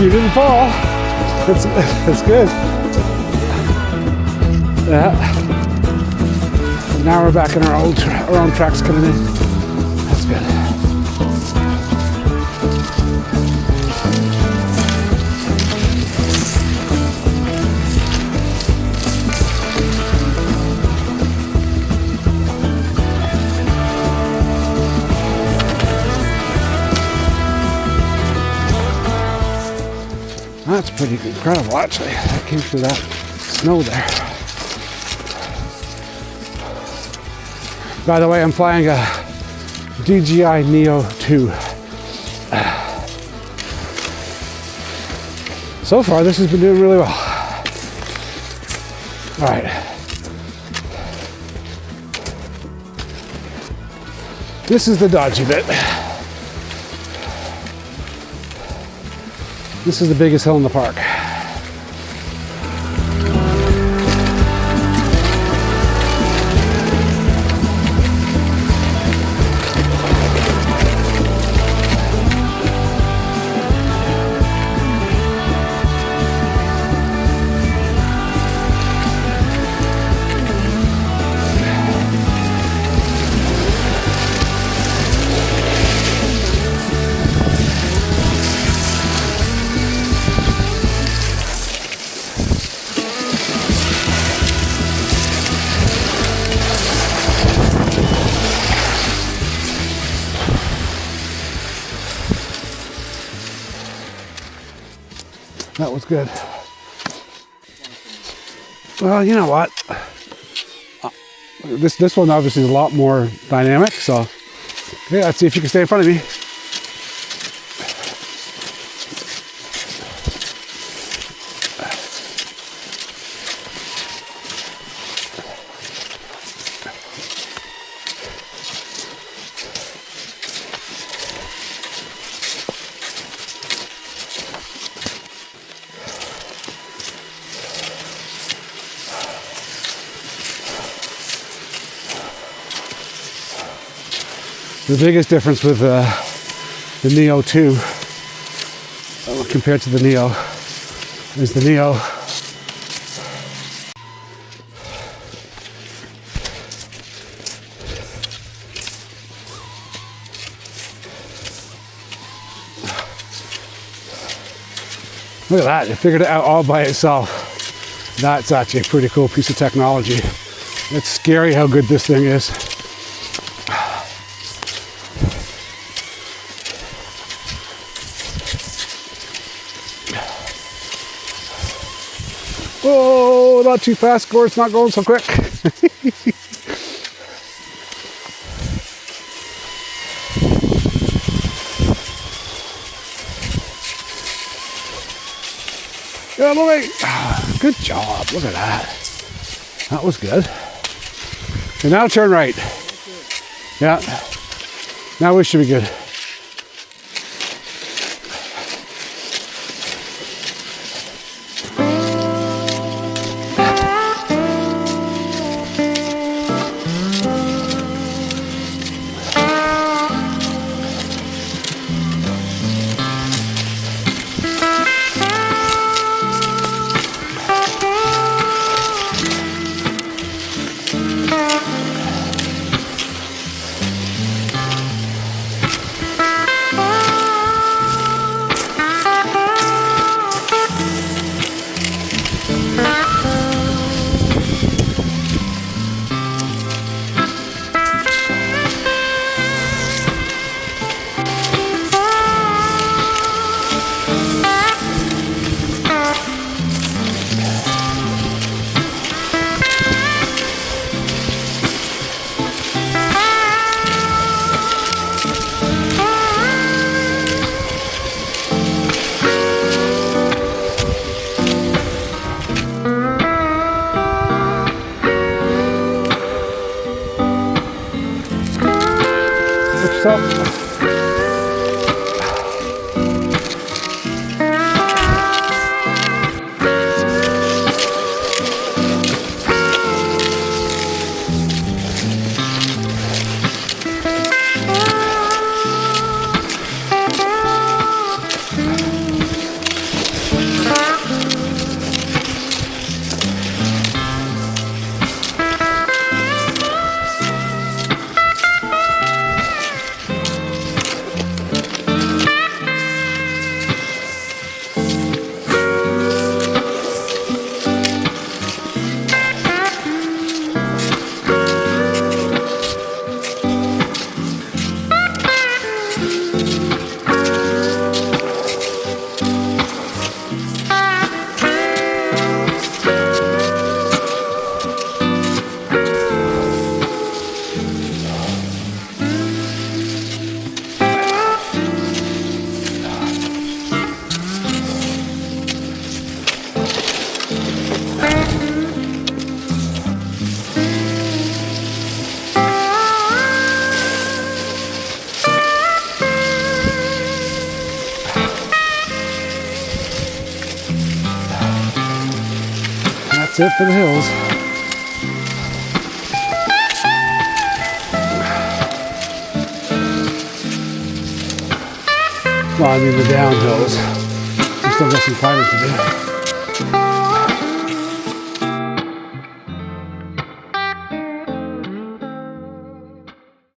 You didn't fall. That's good. Yeah. Now we're back in our own tracks coming in. That's good. That's pretty incredible, actually. I came through that snow there. By the way, I'm flying a DJI Neo 2. So far, this has been doing really well. All right. This is the dodgy bit. This is the biggest hill in the park. That was good. Well, you know what? This one obviously is a lot more dynamic, so yeah, let's see if you can stay in front of me. The biggest difference with the Neo 2 compared to the Neo is the Neo look at that, it figured it out all by itself. That's actually a pretty cool piece of technology. It's scary how good this thing is. Oh, not too fast, Gord. It's not going so quick. Get out of the way. Good job. Look at that. That was good. And now turn right. Yeah. Now we should be good. What's up? it for the hills. Well, I mean the downhills. We still got some climbing to do.